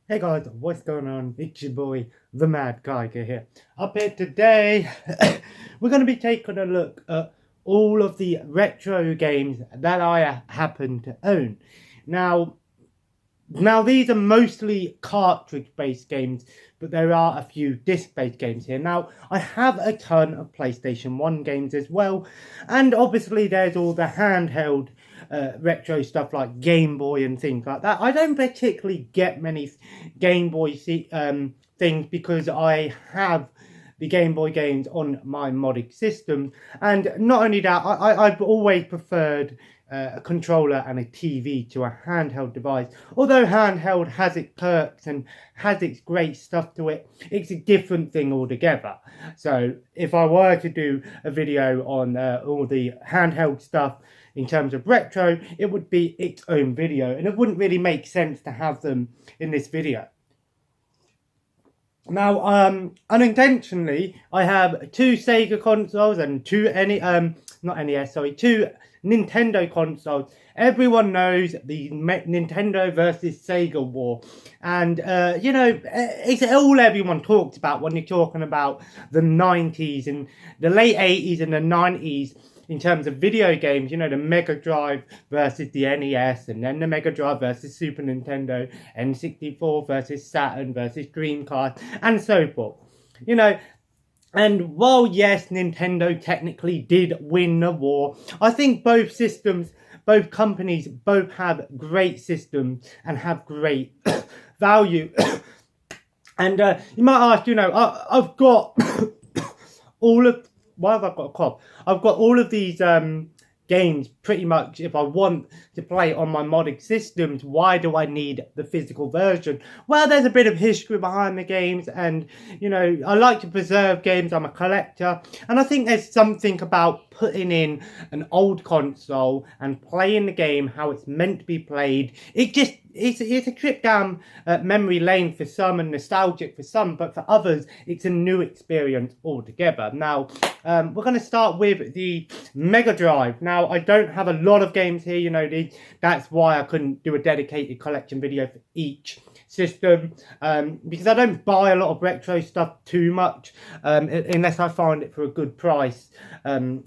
Hey guys, what's going on? It's your boy, the Mad Geiger here. Up here today, we're going to be taking a look at all of the retro games that I happen to own. Now, now these are mostly cartridge-based games, but there are a few disc-based games here. Now, I have a ton of PlayStation 1 games as well, and obviously there's all the handheld retro stuff like Game Boy and things like that. I don't particularly get many Game Boy things because I have the Game Boy games on my modded system, and not only that, I've always preferred a controller and a TV to a handheld device. Although handheld has its perks and has its great stuff to it, it's a different thing altogether. So if I were to do a video on all the handheld stuff in terms of retro, it would be its own video, and it wouldn't really make sense to have them in this video. Now, unintentionally, I have two Sega consoles and two not NES, sorry, two Nintendo consoles. Everyone knows the Nintendo versus Sega war, and it's all everyone talks about when you're talking about the 90s and the late 80s and the 90s in terms of video games. You know, the Mega Drive versus the NES, and then the Mega Drive versus Super Nintendo, N64 versus Saturn versus Dreamcast, and so forth. You know, and while yes, Nintendo technically did win the war, I think both companies, both have great systems and have great value. And you might ask, I've got all of, why have I got a cough? I've got all of these games pretty much. If I want to play on my modded systems, why do I need the physical version? Well, there's a bit of history behind the games, and I like to preserve games. I'm a collector, and I think there's something about putting in an old console and playing the game how it's meant to be played. It's a trip down memory lane for some and nostalgic for some, but for others, it's a new experience altogether. Now, we're going to start with the Mega Drive. Now, I don't have a lot of games here, that's why I couldn't do a dedicated collection video for each system, because I don't buy a lot of retro stuff too much, unless I find it for a good price. I'm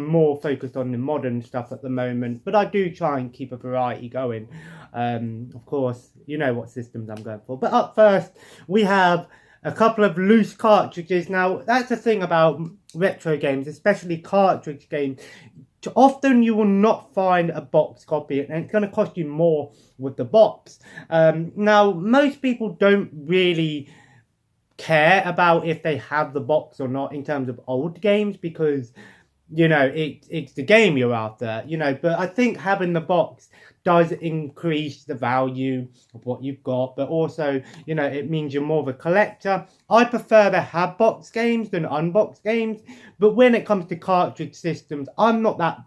more focused on the modern stuff at the moment, but I do try and keep a variety going. Of course, you know what systems I'm going for. But up first, we have a couple of loose cartridges. Now, that's the thing about retro games, especially cartridge games. Often you will not find a box copy, and it's going to cost you more with the box. Now, most people don't really care about if they have the box or not in terms of old games, because it's the game you're after, but I think having the box does increase the value of what you've got, but also, it means you're more of a collector. I prefer to have box games than unboxed games, but when it comes to cartridge systems, I'm not that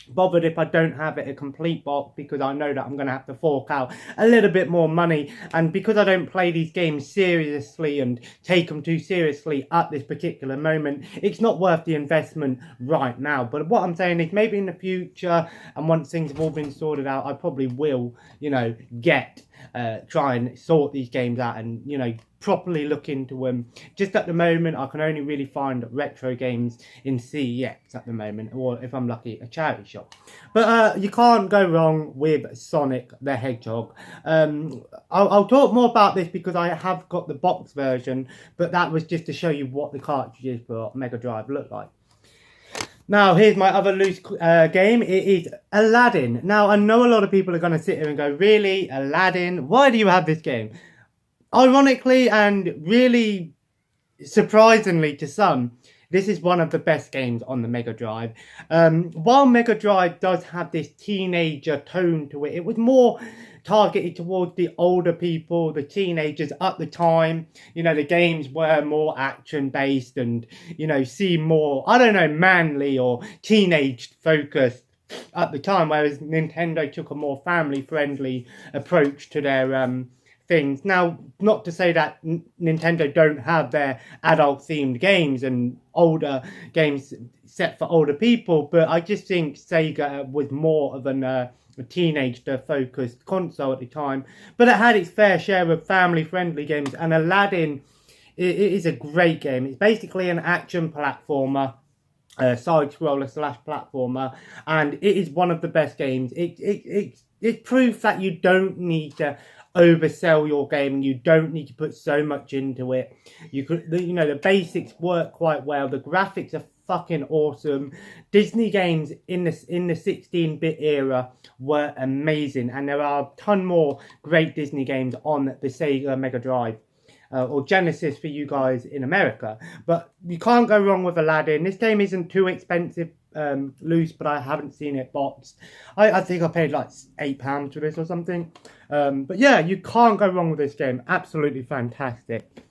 bothered if I don't have it a complete box, because I know that I'm going to have to fork out a little bit more money, and because I don't play these games seriously and take them too seriously at this particular moment, it's not worth the investment right now. But what I'm saying is, maybe in the future, and once things have all been sorted out, I probably will try and sort these games out and properly look into them. Just at the moment, I can only really find retro games in CEX at the moment, or if I'm lucky, a charity shop. But you can't go wrong with Sonic the Hedgehog. I'll talk more about this because I have got the box version, but that was just to show you what the cartridges for Mega Drive look like. Now, here's my other loose game. It is Aladdin. Now, I know a lot of people are going to sit here and go, really, Aladdin? Why do you have this game? Ironically, and really surprisingly to some, this is one of the best games on the Mega Drive. While Mega Drive does have this teenager tone to it, it was more targeted towards the older people, the teenagers at the time. The games were more action-based and, seemed more, I don't know, manly or teenage focused at the time, whereas Nintendo took a more family-friendly approach to their things. Now, not to say that Nintendo don't have their adult-themed games and older games set for older people, but I just think Sega was more of an a teenager-focused console at the time, but it had its fair share of family-friendly games, and Aladdin it is a great game. It's basically an action platformer, side-scroller slash platformer, and it is one of the best games. It proves that you don't need to oversell your game, and you don't need to put so much into it. The basics work quite well. The graphics are fucking awesome. Disney games in the 16-bit era were amazing, and there are a ton more great Disney games on the Sega Mega Drive. Or Genesis for you guys in America. But you can't go wrong with Aladdin. This game isn't too expensive loose, but I haven't seen it boxed. I think I paid like £8 for this or something. But yeah, you can't go wrong with this game. Absolutely fantastic.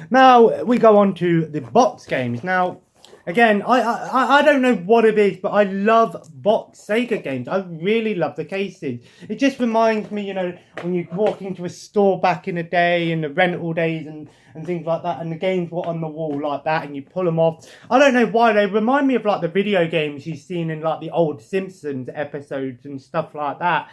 Now, we go on to the box games. Now, again, I don't know what it is, but I love box Sega games. I really love the cases. It just reminds me, when you walk into a store back in the day, in the rental days and things like that, and the games were on the wall like that, and you pull them off. I don't know why, they remind me of like the video games you've seen in like the old Simpsons episodes and stuff like that,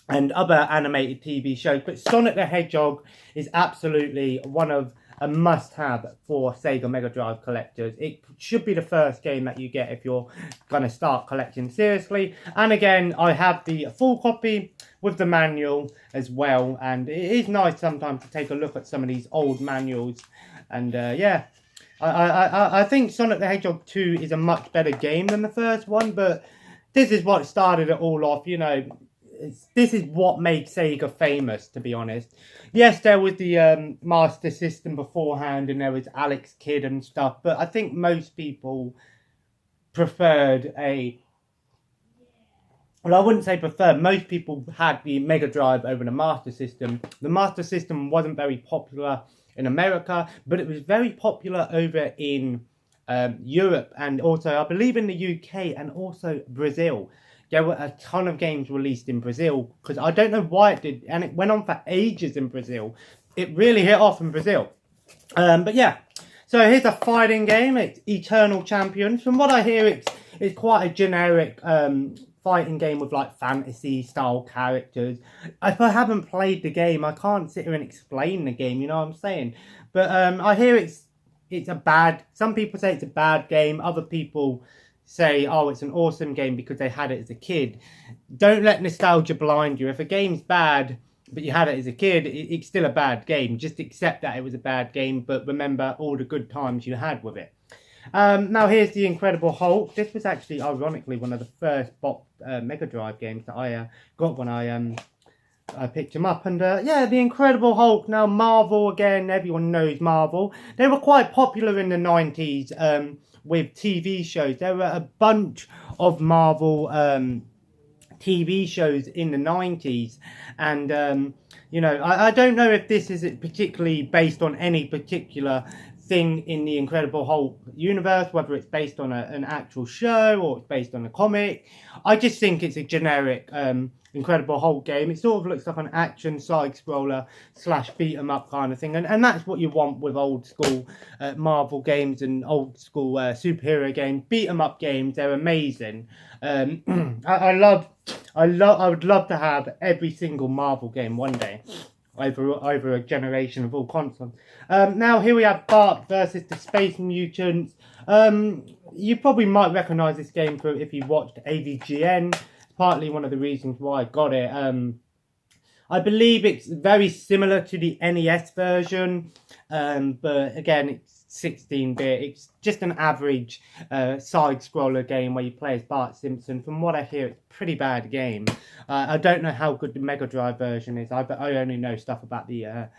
and other animated TV shows. But Sonic the Hedgehog is absolutely one of a must-have for Sega Mega Drive collectors. It should be the first game that you get if you're going to start collecting seriously. And again, I have the full copy with the manual as well. And it is nice sometimes to take a look at some of these old manuals. And yeah, I think Sonic the Hedgehog 2 is a much better game than the first one. But this is what started it all off, This is what made Sega famous, to be honest. Yes, there was the Master System beforehand, and there was Alex Kidd and stuff, but I think most people preferred well, I wouldn't say preferred. Most people had the Mega Drive over the Master System. The Master System wasn't very popular in America, but it was very popular over in Europe, and also, I believe, in the UK and also Brazil. There were a ton of games released in Brazil, because I don't know why it did, and it went on for ages in Brazil. It really hit off in Brazil. But yeah, so here's a fighting game. It's Eternal Champions. From what I hear, it's quite a generic fighting game with like fantasy style characters. If I haven't played the game, I can't sit here and explain the game, you know what I'm saying? But I hear it's a bad, some people say it's a bad game, other people say, oh, it's an awesome game because they had it as a kid. Don't let nostalgia blind you. If a game's bad, but you had it as a kid, it's still a bad game. Just accept that it was a bad game, but remember all the good times you had with it. Now here's the Incredible Hulk. This was actually, ironically, one of the first Mega Drive games that I got when I picked him up. And yeah, the Incredible Hulk. Now Marvel, again, everyone knows Marvel. They were quite popular in the 90s. With TV shows. There were a bunch of Marvel TV shows in the 90s, and I don't know if this is particularly based on any particular thing in the Incredible Hulk universe, whether it's based on an actual show or it's based on a comic. I just think it's a generic Incredible Hulk game. It sort of looks like an action side-scroller / beat-em-up kind of thing. And that's what you want with old-school Marvel games and old-school superhero games. Beat-em-up games, they're amazing. I would love to have every single Marvel game one day over a generation of all consoles. Now here we have Bart versus the Space Mutants. You probably might recognise this game if you watched AVGN. Partly one of the reasons why I got it. I believe it's very similar to the NES version, but again, it's 16-bit. It's just an average side-scroller game where you play as Bart Simpson. From what I hear, it's a pretty bad game. I don't know how good the Mega Drive version is. I only know stuff about the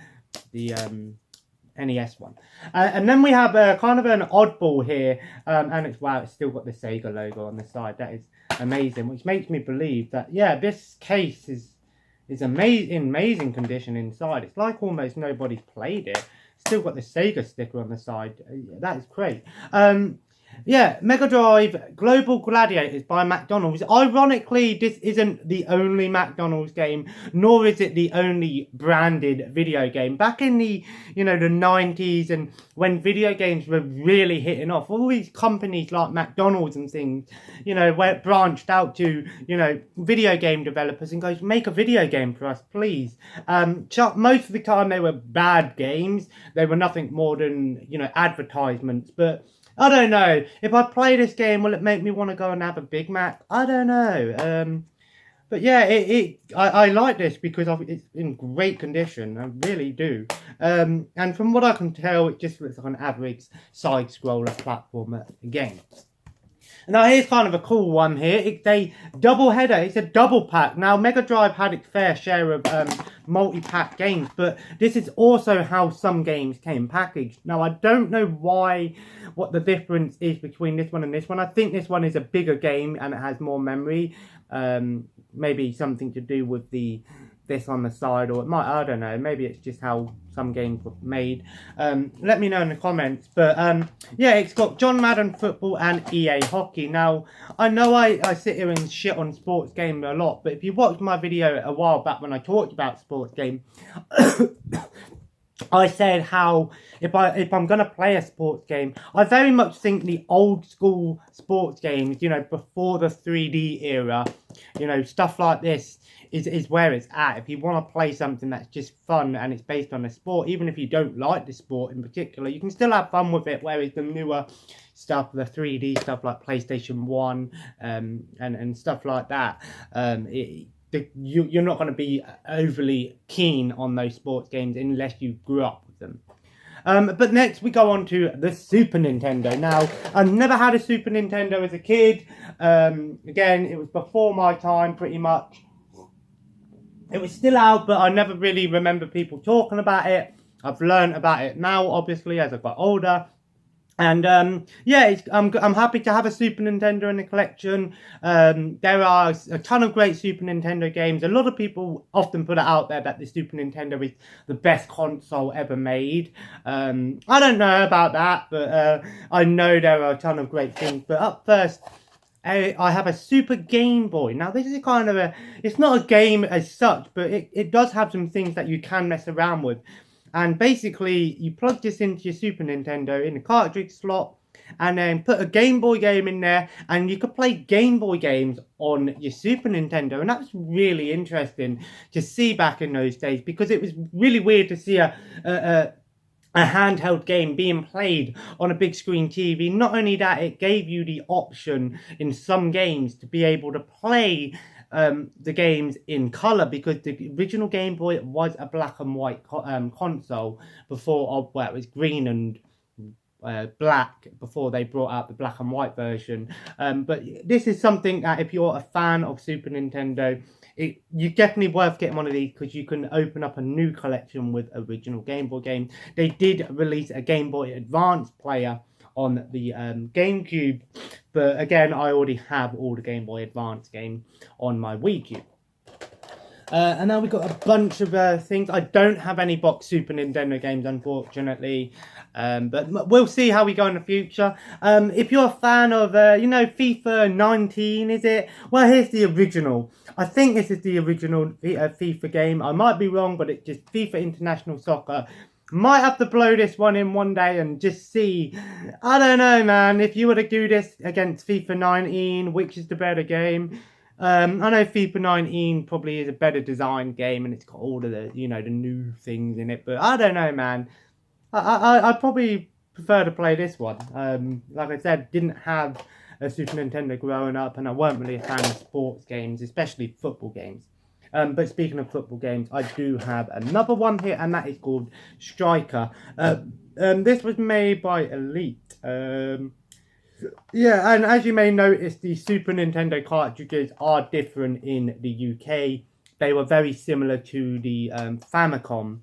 NES one. And then we have kind of an oddball here, and it's still got the Sega logo on the side. That is amazing, which makes me believe that, yeah, this case is amazing condition inside. It's like almost nobody's played it. Still got the Sega sticker on the side. That is great. Yeah, Mega Drive Global Gladiators by McDonald's. Ironically, this isn't the only McDonald's game, nor is it the only branded video game. Back in the, the 90s, and when video games were really hitting off, all these companies like McDonald's and things, went branched out to, video game developers and goes, make a video game for us, please. Most of the time they were bad games. They were nothing more than, advertisements, but I don't know. If I play this game, will it make me want to go and have a Big Mac? I don't know. But yeah, I like this because it's in great condition. I really do. And from what I can tell, it just looks like an average side-scroller platformer game. Now here's kind of a cool one here. It's a double header. It's a double pack. Now Mega Drive had its fair share of multi-pack games, but this is also how some games came packaged. Now I don't know what the difference is between this one and this one. I think this one is a bigger game and it has more memory. Maybe something to do with this on the side, or it might, I don't know, maybe it's just how some games were made. Let me know in the comments. But yeah, it's got John Madden Football and EA Hockey. Now I know I sit here and shit on sports game a lot, but if you watched my video a while back when I talked about sports game, I said how if I'm gonna play a sports game, I very much think the old school sports games, before the 3D era, stuff like this is where it's at. If you want to play something that's just fun and it's based on a sport, even if you don't like the sport in particular, you can still have fun with it. Whereas the newer stuff, the 3D stuff like PlayStation 1 and stuff like that, you're not going to be overly keen on those sports games unless you grew up with them. But next we go on to the Super Nintendo. Now, I never had a Super Nintendo as a kid. Again, it was before my time pretty much. It was still out, but I never really remember people talking about it. I've learned about it now, obviously, as I've got older. And yeah, I'm happy to have a Super Nintendo in the collection. There are a ton of great Super Nintendo games. A lot of people often put it out there that the Super Nintendo is the best console ever made. I don't know about that, but I know there are a ton of great things. But up first, I have a Super Game Boy. Now, this is kind of it's not a game as such, but it does have some things that you can mess around with. And basically, you plug this into your Super Nintendo in the cartridge slot, and then put a Game Boy game in there, and you could play Game Boy games on your Super Nintendo. And that was really interesting to see back in those days, because it was really weird to see a handheld game being played on a big screen TV. Not only that, it gave you the option in some games to be able to play the games in colour, because the original Game Boy was a black and white console before, well, it was green and black before they brought out the black and white version. But this is something that if you're a fan of Super Nintendo, you're definitely worth getting one of these, because you can open up a new collection with original Game Boy games. They did release a Game Boy Advance player on the GameCube, but again, I already have all the Game Boy Advance games on my Wii Cube. And now we've got a bunch of things. I don't have any box Super Nintendo games, unfortunately, but we'll see how we go in the future. If you're a fan of, FIFA 19, is it? Well, here's the original. I think this is the original FIFA game. I might be wrong, but it's just FIFA International Soccer. Might have to blow this one in one day and just see. I don't know, man. If you were to do this against FIFA 19, which is the better game? I know FIFA 19 probably is a better designed game, and it's got all of the, the new things in it. But I don't know, man. I probably prefer to play this one. Like I said, didn't have a Super Nintendo growing up, and I weren't really a fan of sports games, especially football games. But speaking of football games, I do have another one here, and that is called Striker. This was made by Elite. Yeah, and as you may notice, the Super Nintendo cartridges are different in the UK. They were very similar to the Famicom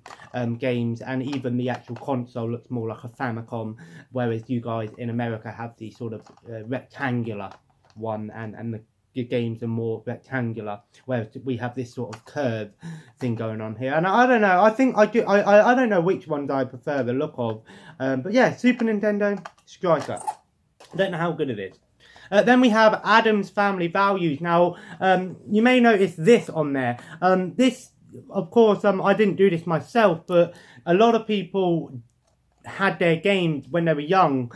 games, and even the actual console looks more like a Famicom, whereas you guys in America have the sort of rectangular one, and the games are more rectangular, whereas we have this sort of curve thing going on here. And I don't know, I think I don't know which ones I prefer the look of, but yeah, Super Nintendo Striker. I don't know how good it is. Then we have Addams Family Values. Now, you may notice this on there. This, of course, I didn't do this myself, but a lot of people had their games when they were young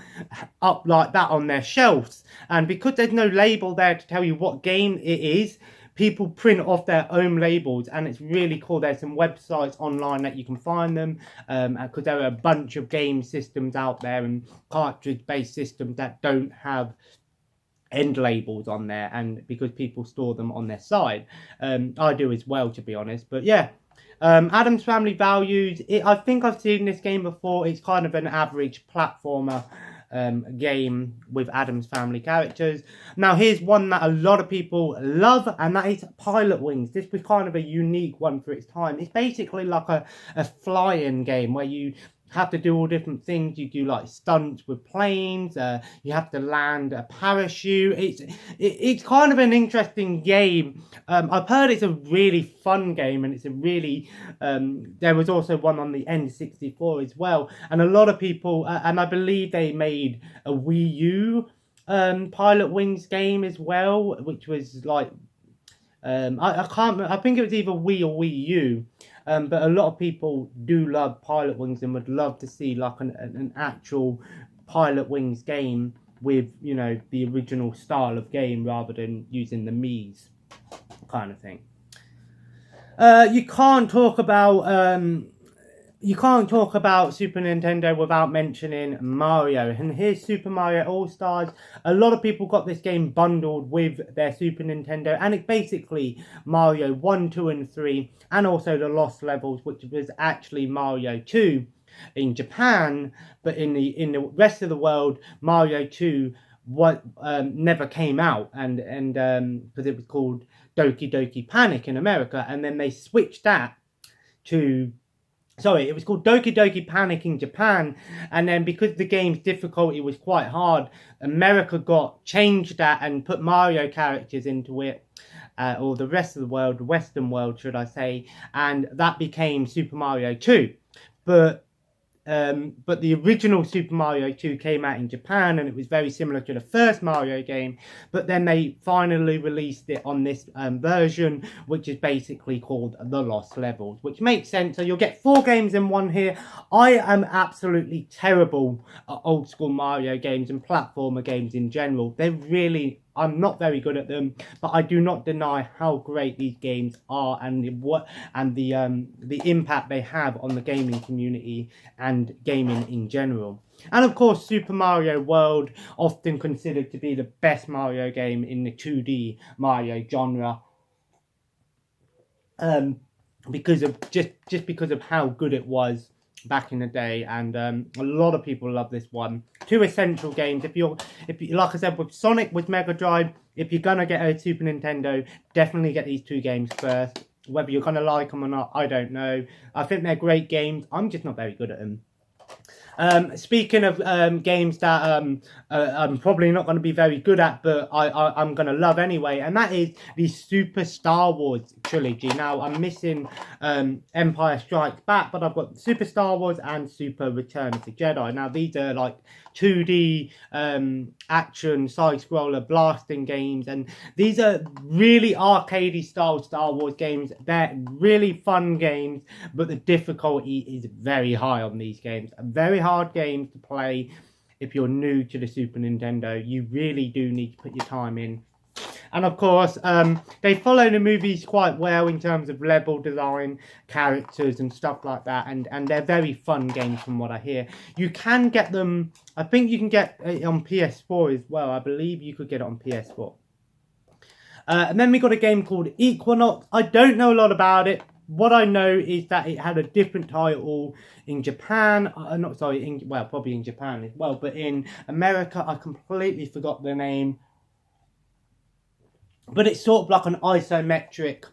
up like that on their shelves. And because there's no label there to tell you what game it is, people print off their own labels, and it's really cool. There's some websites online that you can find them, because there are a bunch of game systems out there and cartridge-based systems that don't have end labels on there, and because people store them on their side. I do as well, to be honest. But yeah, Addams Family Values, I think I've seen this game before. It's kind of an average platformer game with Addams Family characters. Now here's one that a lot of people love, and that is Pilotwings. This was kind of a unique one for its time. It's basically like a fly-in game where you have to do all different things. You do like stunts with planes. You have to land a parachute. It's kind of an interesting game. I've heard it's a really fun game, and it's a really there was also one on the N64 as well, and a lot of people and I believe they made a Wii U Pilotwings game as well, which was like I can't remember, I think it was either Wii or Wii U. But a lot of people do love Pilotwings and would love to see like an actual Pilotwings game with, you know, the original style of game rather than using the Mii's kind of thing. You can't talk about Super Nintendo without mentioning Mario. And here's Super Mario All-Stars. A lot of people got this game bundled with their Super Nintendo, and it's basically Mario 1, 2, and 3, and also the Lost Levels, which was actually Mario 2 in Japan, but in the rest of the world, Mario 2 never came out, and because it was called Doki Doki Panic in America, and then they switched that to... Sorry, it was called Doki Doki Panic in Japan, and then because the game's difficulty was quite hard, America changed that and put Mario characters into it, or the rest of the world, the Western world, should I say, and that became Super Mario 2. But the original Super Mario 2 came out in Japan, and it was very similar to the first Mario game, but then they finally released it on this version, which is basically called The Lost Levels, which makes sense. So you'll get 4 games in one here. I am absolutely terrible at old school Mario games and platformer games in general. I'm not very good at them, but I do not deny how great these games are and the impact they have on the gaming community and gaming in general. And of course, Super Mario World, often considered to be the best Mario game in the 2D Mario genre, because of just because of how good it was back in the day, and a lot of people love this one. 2 essential games. If you like I said, with Sonic, with Mega Drive, if you're gonna get a Super Nintendo, definitely get these 2 games first. Whether you're gonna like them or not, I don't know. I think they're great games. I'm just not very good at them. Speaking of games that I'm probably not going to be very good at, but I'm going to love anyway, and that is the Super Star Wars trilogy. Now, I'm missing Empire Strikes Back, but I've got Super Star Wars and Super Return of the Jedi. Now, these are like 2D action side-scroller blasting games, and these are really arcadey style Star Wars games. They're really fun games, but the difficulty is very high on these games. Very hard games to play if you're new to the Super Nintendo. You really do need to put your time in. And of course, they follow the movies quite well in terms of level design, characters and stuff like that. And they're very fun games from what I hear. You can get them, I think you can get it on PS4 as well. I believe you could get it on PS4. And then we got a game called Equinox. I don't know a lot about it. What I know is that it had a different title in Japan. Probably in Japan as well. But in America, I completely forgot the name. But it's sort of like an isometric,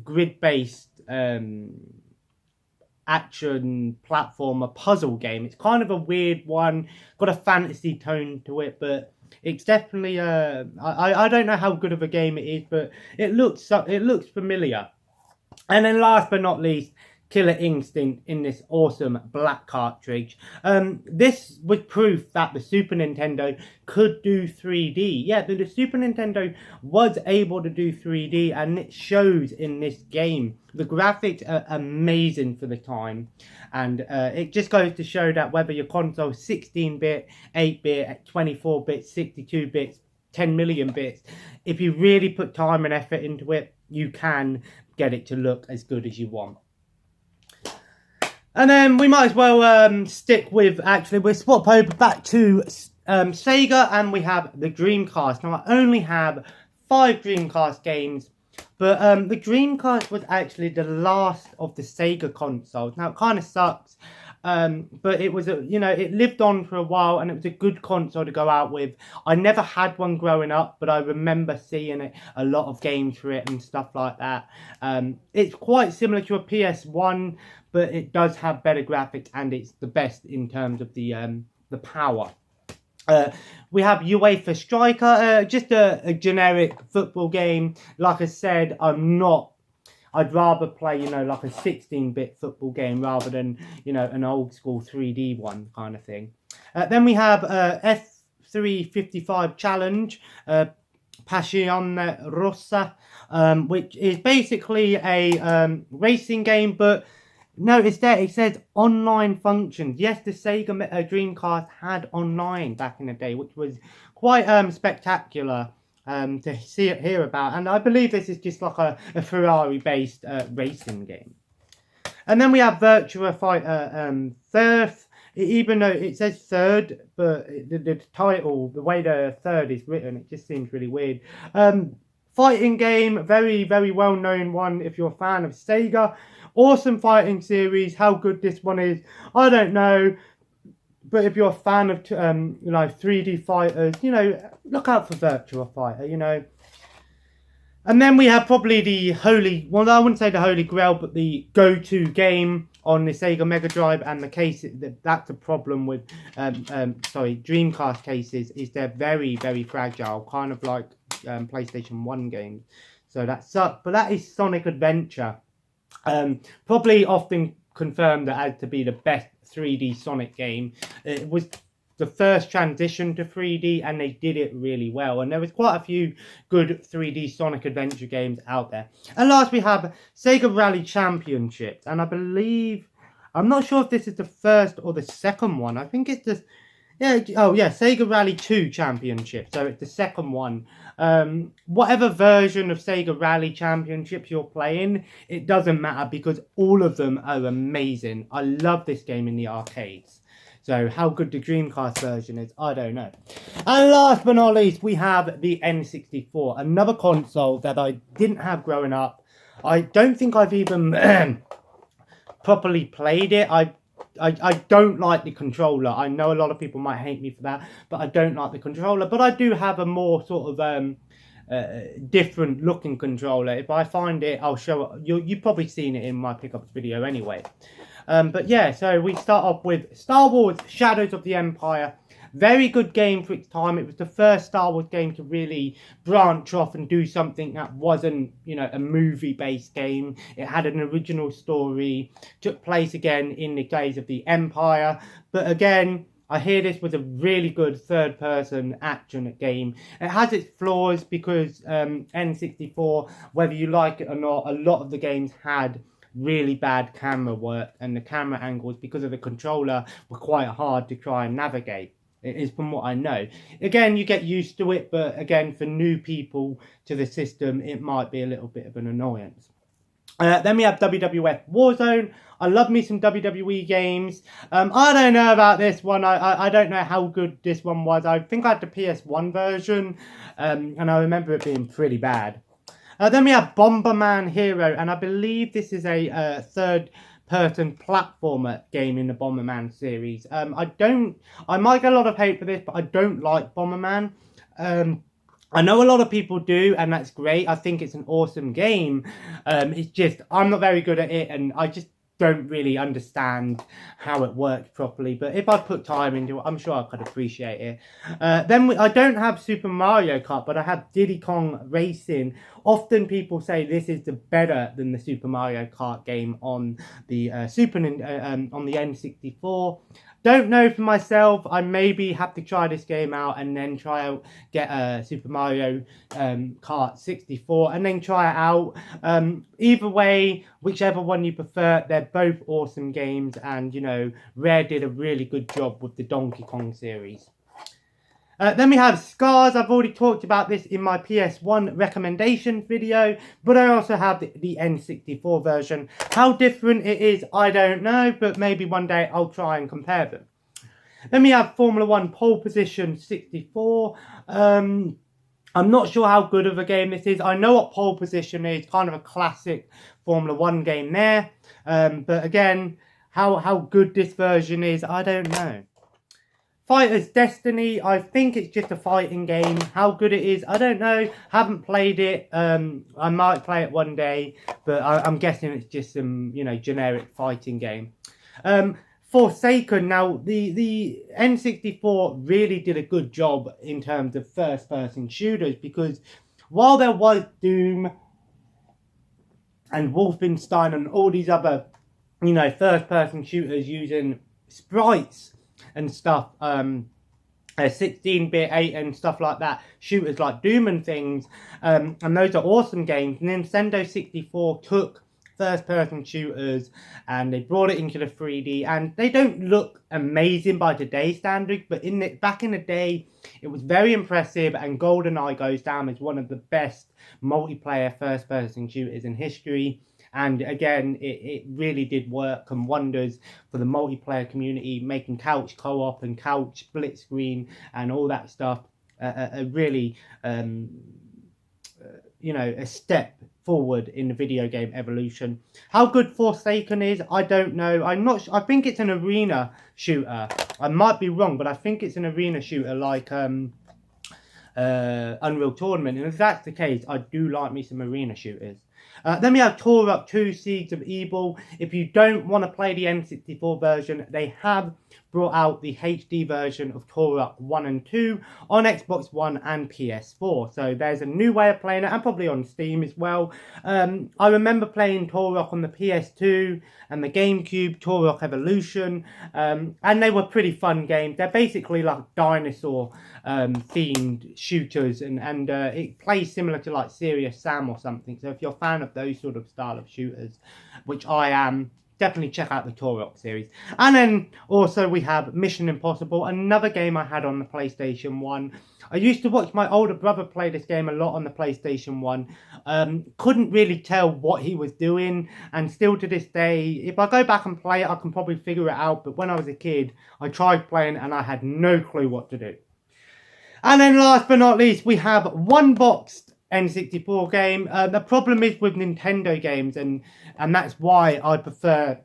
grid-based action platformer puzzle game. It's kind of a weird one. Got a fantasy tone to it, but it's definitely I don't know how good of a game it is, but it looks familiar. And then last but not least, Killer Instinct in this awesome black cartridge. This was proof that the Super Nintendo could do 3D. Yeah, the Super Nintendo was able to do 3D, and it shows in this game. The graphics are amazing for the time, and it just goes to show that whether your console is 16-bit, 8-bit, 24-bit, 62-bit, 10 million bits, if you really put time and effort into it, you can get it to look as good as you want. And then we might as well stick with, actually, we'll swap over back to Sega, and we have the Dreamcast. Now, I only have 5 Dreamcast games, but the Dreamcast was actually the last of the Sega consoles. Now, it kind of sucks, but it was, it lived on for a while, and it was a good console to go out with. I never had one growing up, but I remember seeing it, a lot of games for it and stuff like that. It's quite similar to a PS1, but it does have better graphics, and it's the best in terms of the power. We have UEFA Striker, just a generic football game. Like I said, I'd rather play, like a 16-bit football game rather than, an old school 3D one kind of thing. Then we have F355 Challenge, Passione Rossa, which is basically a racing game, but notice that it says online functions. Yes, the Sega Dreamcast had online back in the day, which was quite spectacular to hear about. And I believe this is just like a Ferrari-based racing game. And then we have Virtua Fighter Third. Even though it says third, but the title, the way the third is written, it just seems really weird. Fighting game, very, very well-known one if you're a fan of Sega. Awesome fighting series. How good this one is, I don't know. But if you're a fan of 3D fighters, look out for Virtua Fighter, And then we have probably the well, I wouldn't say the holy grail, but the go-to game on the Sega Mega Drive, and the case that's a problem with Dreamcast cases, is they're very, very fragile, kind of like PlayStation 1 games. So that sucks. But that is Sonic Adventure. Probably often confirmed as to be the best 3D Sonic game. It was the first transition to 3D, and they did it really well. And there was quite a few good 3D Sonic Adventure games out there. And last we have Sega Rally Championships, and I believe, I'm not sure if this is the first or the second one. I think it's the Sega Rally 2 Championship. So it's the second one. Whatever version of Sega Rally Championships you're playing, it doesn't matter because all of them are amazing. I love this game in the arcades. So how good the Dreamcast version is, I don't know. And last but not least, we have the N64, another console that I didn't have growing up. I don't think I've even properly played it. I don't like the controller. I know a lot of people might hate me for that, but I don't like the controller. But I do have a more sort of different looking controller. If I find it, I'll show it. You've probably seen it in my pickups video anyway. But yeah, so we start off with Star Wars Shadows of the Empire. Very good game for its time. It was the first Star Wars game to really branch off and do something that wasn't, a movie-based game. It had an original story, took place again in the days of the Empire. But again, I hear this was a really good third-person action game. It has its flaws because N64, whether you like it or not, a lot of the games had really bad camera work, and the camera angles, because of the controller, were quite hard to try and navigate. It is from what I know. Again, you get used to it, but again, for new people to the system, it might be a little bit of an annoyance. Then we have WWF Warzone. I love me some WWE games. I don't know about this one. I don't know how good this one was. I think I had the PS1 version, and I remember it being pretty bad. Then we have Bomberman Hero, and I believe this is a third-person platformer game in the Bomberman series. I might get a lot of hate for this, but I don't like Bomberman. I know a lot of people do, and that's great. I think it's an awesome game. It's just, I'm not very good at it, and I just don't really understand how it works properly, but if I put time into it, I'm sure I could appreciate it. I don't have Super Mario Kart, but I have Diddy Kong Racing. Often people say this is better than the Super Mario Kart game on the on the N64. Don't know for myself. I maybe have to try this game out and then get Super Mario Kart 64 and then try it out. Either way, whichever one you prefer, they're both awesome games, and you know, Rare did a really good job with the Donkey Kong series. Then we have Scars. I've already talked about this in my PS1 recommendation video, but I also have the N64 version. How different it is, I don't know, but maybe one day I'll try and compare them. Then we have Formula 1 Pole Position 64. I'm not sure how good of a game this is. I know what Pole Position is, kind of a classic Formula 1 game there. But again, how good this version is, I don't know. Fighter's Destiny, I think it's just a fighting game. How good it is, I don't know. Haven't played it. I might play it one day, but I'm guessing it's just some, you know, generic fighting game. Forsaken, now the N64 really did a good job in terms of first-person shooters, because while there was Doom and Wolfenstein and all these other, you know, first-person shooters using sprites and stuff, 16-bit, 8 and stuff like that, shooters like Doom and things, and those are awesome games. Nintendo 64 took first-person shooters and they brought it into the 3D, and they don't look amazing by today's standards, but back in the day, it was very impressive, and GoldenEye goes down as one of the best multiplayer first-person shooters in history. And again, it really did work and wonders for the multiplayer community, making couch co-op and couch split screen and all that stuff a really, you know, a step forward in the video game evolution. How good Forsaken is, I don't know. I think it's an arena shooter. I might be wrong, but I think it's an arena shooter like Unreal Tournament. And if that's the case, I do like me some arena shooters. Then we have Turok 2 Seeds of Evil. If you don't want to play the N64 version, they have brought out the HD version of Turok 1 and 2 on Xbox One and PS4. So there's a new way of playing it, and probably on Steam as well. I remember playing Turok on the PS2 and the GameCube, Turok Evolution, and they were pretty fun games. They're basically like dinosaur themed shooters, and it plays similar to like Serious Sam or something. So if you're a fan of those sort of style of shooters, which I am, definitely check out the Turok series. And then also we have Mission Impossible, another game I had on the PlayStation 1. I used to watch my older brother play this game a lot on the PlayStation 1. Couldn't really tell what he was doing, and still to this day, if I go back and play it, I can probably figure it out. But when I was a kid, I tried playing and I had no clue what to do. And then last but not least, we have one boxed N64 game. The problem is with Nintendo games, and that's why I prefer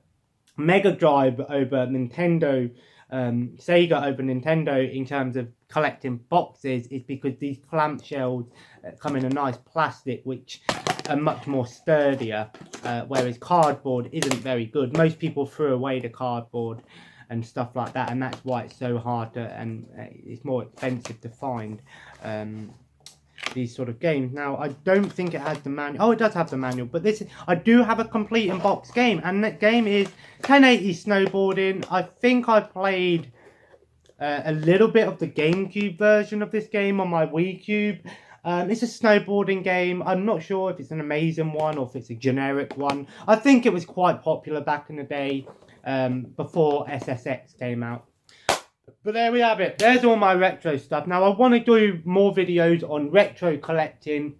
Mega Drive over Nintendo, Sega over Nintendo in terms of collecting boxes, is because these clamshells come in a nice plastic which are much more sturdier, whereas cardboard isn't very good. Most people threw away the cardboard and stuff like that, and that's why it's so hard to, and it's more expensive to find these sort of games. Now, I don't think it has the manual. Oh, it does have the manual, but I do have a complete in-box game, and that game is 1080 Snowboarding. I think I played a little bit of the GameCube version of this game on my Wii Cube. It's a snowboarding game. I'm not sure if it's an amazing one or if it's a generic one. I think it was quite popular back in the day, before SSX came out. But there we have it. There's all my retro stuff. Now, I want to do more videos on retro collecting,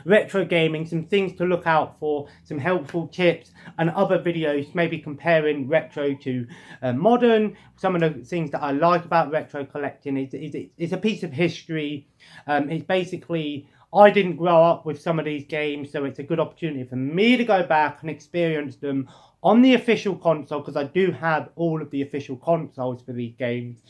retro gaming, some things to look out for, some helpful tips, and other videos maybe comparing retro to modern. Some of the things that I like about retro collecting is it's a piece of history. It's basically, I didn't grow up with some of these games, so it's a good opportunity for me to go back and experience them on the official console, because I do have all of the official consoles for these games.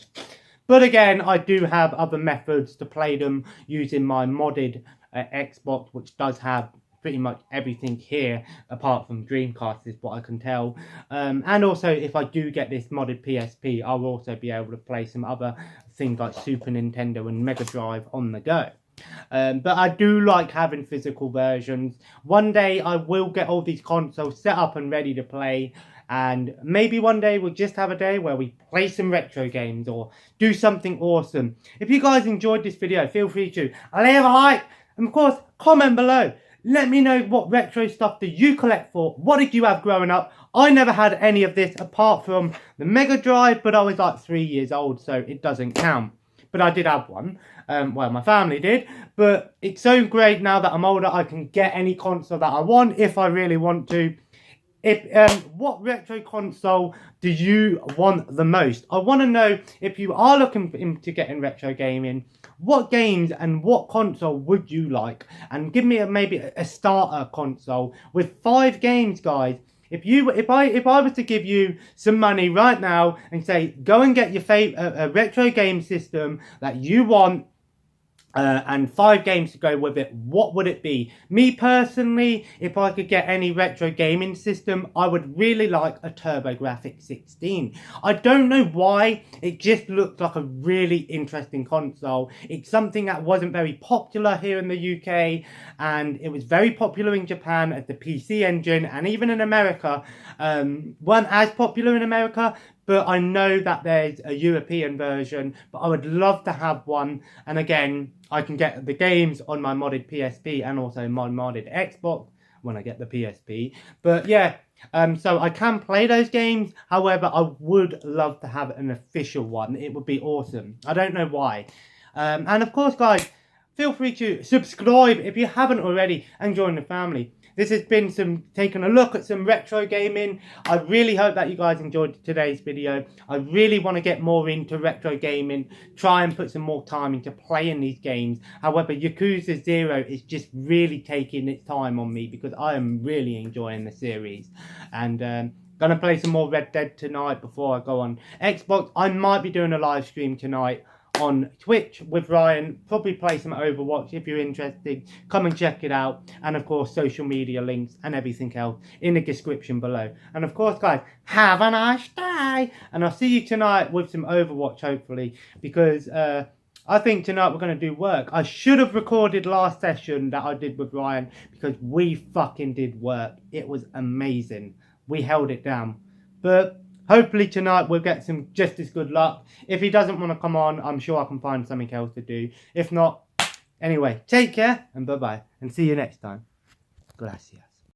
But again, I do have other methods to play them using my modded Xbox, which does have pretty much everything here apart from Dreamcast is what I can tell. And also if I do get this modded PSP, I'll also be able to play some other things like Super Nintendo and Mega Drive on the go. But I do like having physical versions. One day I will get all these consoles set up and ready to play, and maybe one day we'll just have a day where we play some retro games or do something awesome. If you guys enjoyed this video, feel free to leave a like, and of course comment below. Let me know what retro stuff do you collect for. What did you have growing up? I never had any of this apart from the Mega Drive, but I was like 3 years old, so it doesn't count. But I did have one. Well, my family did. But it's so great now that I'm older, I can get any console that I want if I really want to. What retro console do you want the most? I want to know, if you are looking into getting retro gaming, what games and what console would you like? And give me maybe a starter console with 5 games, guys. If I was to give you some money right now and say, go and get your a retro game system that you want, and 5 games to go with it, what would it be? Me personally, if I could get any retro gaming system, I would really like a TurboGrafx 16. I don't know why, it just looked like a really interesting console. It's something that wasn't very popular here in the UK, and it was very popular in Japan as the PC Engine, and even in America, weren't as popular in America. But I know that there's a European version, but I would love to have one. And again, I can get the games on my modded PSP and also my modded Xbox when I get the PSP. But yeah, so I can play those games. However, I would love to have an official one. It would be awesome. I don't know why. And of course, guys, feel free to subscribe if you haven't already and join the family. This has been taking a look at some retro gaming. I really hope that you guys enjoyed today's video. I really want to get more into retro gaming, try and put some more time into playing these games. However, Yakuza 0 is just really taking its time on me because I am really enjoying the series. And gonna play some more Red Dead tonight before I go on Xbox. I might be doing a live stream tonight on Twitch with Ryan, probably play some Overwatch. If you're interested, come and check it out. And of course, social media links and everything else in the description below. And of course, guys, have a nice day, and I'll see you tonight with some Overwatch, hopefully, because I think tonight we're going to do work. I should have recorded last session that I did with Ryan, because we fucking did work. It was amazing. We held it down. But hopefully tonight we'll get some just as good luck. If he doesn't want to come on, I'm sure I can find something else to do. If not, anyway, take care and bye-bye. And see you next time. Gracias.